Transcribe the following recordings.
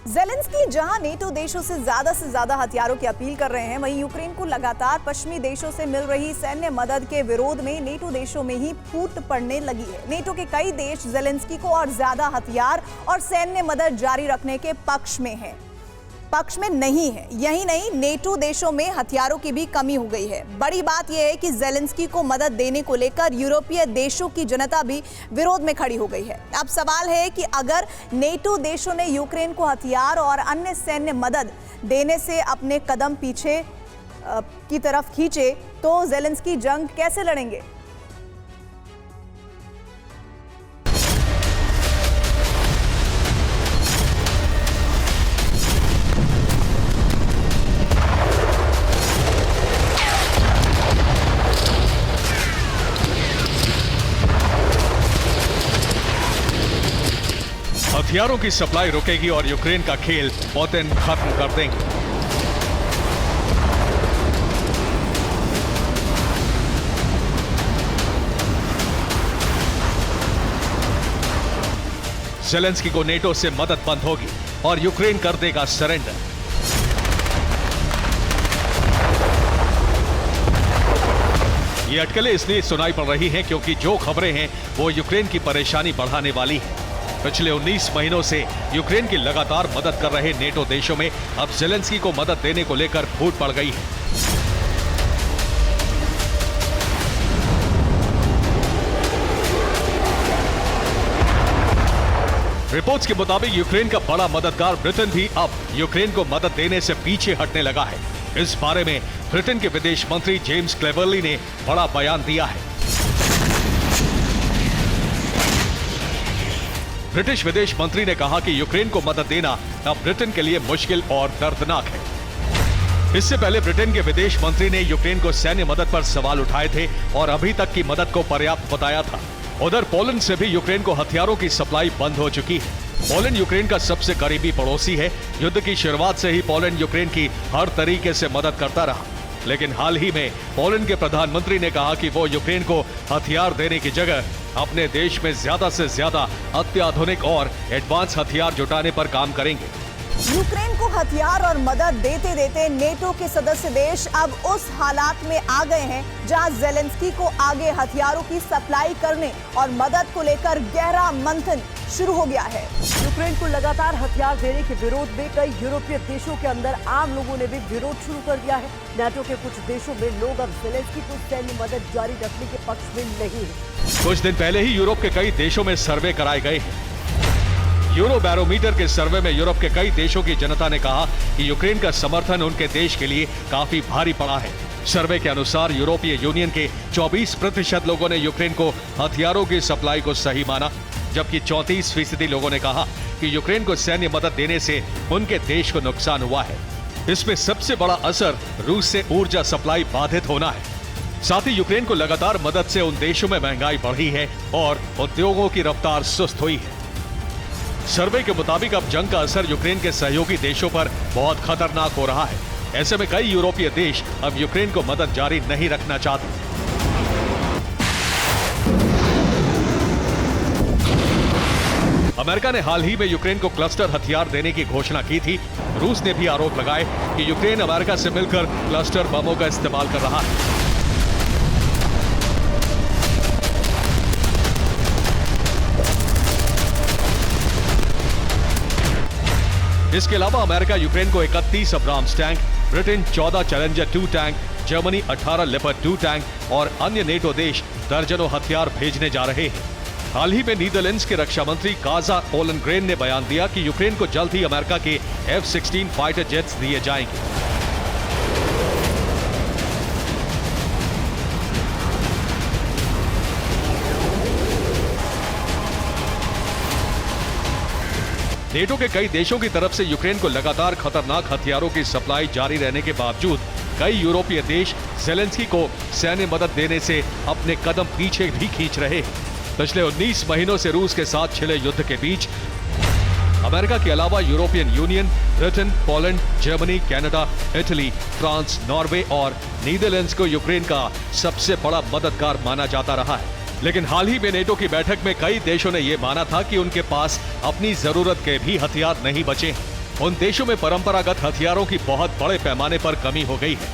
Zelensky जहां NATO देशों से ज्यादा हथियारों की अपील कर रहे हैं, वहीं यूक्रेन को लगातार पश्चिमी देशों से मिल रही सैन्य मदद के विरोध में नेटो देशों में ही फूट पड़ने लगी है। नेटो के कई देश ज़ेलेंस्की को और ज्यादा हथियार और सैन्य मदद जारी रखने के पक्ष में नहीं है। यही नहीं, नेटो देशों में हथियारों की भी कमी हो गई है। बड़ी बात यह है कि ज़ेलेंस्की को मदद देने को लेकर यूरोपीय देशों की जनता भी विरोध में खड़ी हो गई है। अब सवाल है कि अगर नेटो देशों ने यूक्रेन को हथियार और अन्य सैन्य मदद देने से अपने कदम पीछे की तरफ खींचे तो ज़ेलेंस्की जंग कैसे लड़ेंगे? हथियारों की सप्लाई रुकेगी और यूक्रेन का खेल पुतिन खत्म कर देंगे। ज़ेलेंस्की को नेटो से मदद बंद होगी और यूक्रेन कर देगा सरेंडर। ये अटकलें इसलिए सुनाई पड़ रही हैं क्योंकि जो खबरें हैं वो यूक्रेन की परेशानी बढ़ाने वाली है। पिछले 19 महीनों से यूक्रेन की लगातार मदद कर रहे नेटो देशों में अब ज़ेलेंस्की को मदद देने को लेकर फूट पड़ गई है। रिपोर्ट्स के मुताबिक यूक्रेन का बड़ा मददगार ब्रिटेन भी अब यूक्रेन को मदद देने से पीछे हटने लगा है। इस बारे में ब्रिटेन के विदेश मंत्री जेम्स क्लेवर्ली ने बड़ा बयान दिया है। ब्रिटिश विदेश मंत्री ने कहा कि यूक्रेन को मदद देना अब ब्रिटेन के लिए मुश्किल और दर्दनाक है। इससे पहले ब्रिटेन के विदेश मंत्री ने यूक्रेन को सैन्य मदद पर सवाल उठाए थे और अभी तक की मदद को पर्याप्त बताया था। उधर पोलैंड से भी यूक्रेन को हथियारों की सप्लाई बंद हो चुकी है। पोलैंड यूक्रेन का सबसे करीबी पड़ोसी है। युद्ध की शुरुआत से ही पोलैंड यूक्रेन की हर तरीके से मदद करता रहा, लेकिन हाल ही में पोलैंड के प्रधानमंत्री ने कहा कि वो यूक्रेन को हथियार देने की जगह अपने देश में ज्यादा से ज्यादा अत्याधुनिक और एडवांस हथियार जुटाने पर काम करेंगे। यूक्रेन को हथियार और मदद देते देते नेटो के सदस्य देश अब उस हालात में आ गए हैं जहां ज़ेलेंस्की को आगे हथियारों की सप्लाई करने और मदद को लेकर गहरा मंथन शुरू हो गया है। यूक्रेन को लगातार हथियार देने के विरोध में कई यूरोपीय देशों के अंदर आम लोगों ने भी विरोध शुरू कर दिया है। नाटो के कुछ देशों में लोग अब ज़ेलेंस्की को सैन्य मदद जारी रखने के पक्ष में नहीं है। कुछ दिन पहले ही यूरोप के कई देशों में सर्वे कराए गए हैं। यूरो बैरोमीटर के सर्वे में यूरोप के कई देशों की जनता ने कहा कि यूक्रेन का समर्थन उनके देश के लिए काफी भारी पड़ा है। सर्वे के अनुसार यूरोपीय यूनियन के 24% लोगों ने यूक्रेन को हथियारों की सप्लाई को सही माना, जबकि 34% लोगों ने कहा कि यूक्रेन को सैन्य मदद देने से उनके देश को नुकसान हुआ है। इसमें सबसे बड़ा असर रूस से ऊर्जा सप्लाई बाधित होना है। साथ ही यूक्रेन को लगातार मदद से उन देशों में महंगाई बढ़ी है और उद्योगों की रफ्तार सुस्त हुई है। सर्वे के मुताबिक अब जंग का असर यूक्रेन के सहयोगी देशों पर बहुत खतरनाक हो रहा है। ऐसे में कई यूरोपीय देश अब यूक्रेन को मदद जारी नहीं रखना चाहते। अमेरिका ने हाल ही में यूक्रेन को क्लस्टर हथियार देने की घोषणा की थी। रूस ने भी आरोप लगाए कि यूक्रेन अमेरिका से मिलकर क्लस्टर बमों का इस्तेमाल कर रहा है। इसके अलावा अमेरिका यूक्रेन को 31 Abrams tank, Britain 14 challenger 2 tank, Germany 18 leopard 2 tank और अन्य नेटो देश दर्जनों हथियार भेजने जा रहे हैं। हाल ही में नीदरलैंड्स के रक्षा मंत्री काजा ओलनग्रेन ने बयान दिया कि यूक्रेन को जल्द ही अमेरिका के F-16 फाइटर जेट्स दिए जाएंगे। नेटो के कई देशों की तरफ से यूक्रेन को लगातार खतरनाक हथियारों की सप्लाई जारी रहने के बावजूद कई यूरोपीय देश ज़ेलेंस्की को सैन्य मदद देने से अपने कदम पीछे भी खींच रहे हैं। पिछले 19 महीनों से रूस के साथ छिड़े युद्ध के बीच अमेरिका के अलावा European union, Britain, Poland, Germany, Canada, Italy, France, Norway और नीदरलैंड्स को यूक्रेन का सबसे बड़ा मददगार माना जाता रहा है। लेकिन हाल ही में नेटो की बैठक में कई देशों ने यह माना था कि उनके पास अपनी जरूरत के भी हथियार नहीं बचे हैं। उन देशों में परंपरागत हथियारों की बहुत बड़े पैमाने पर कमी हो गई है।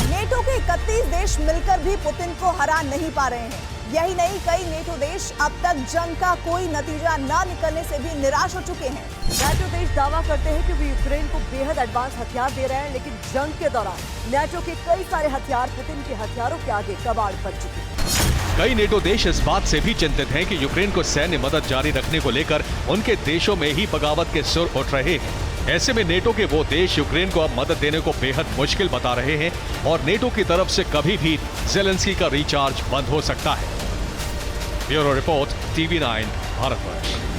नेटो के 31 देश मिलकर भी पुतिन को हरा नहीं पा रहे हैं। यही नहीं, कई नेटो देश अब तक जंग का कोई नतीजा न निकलने से भी निराश हो चुके हैं। नेटो देश दावा करते हैं कि वे यूक्रेन को बेहद एडवांस हथियार दे रहे हैं, लेकिन जंग के दौरान नेटो के कई सारे हथियार पुतिन के हथियारों के आगे कबाड़ बन चुके हैं। कई नेटो देश इस बात से भी चिंतित हैं कि यूक्रेन को सैन्य मदद जारी रखने को लेकर उनके देशों में ही बगावत के सुर उठ रहे हैं। ऐसे में नेटो के वो देश यूक्रेन को अब मदद देने को बेहद मुश्किल बता रहे हैं और नेटो की तरफ से कभी भी ज़ेलेंस्की का रिचार्ज बंद हो सकता है। Bureau report, TV9 Bharatvarsh.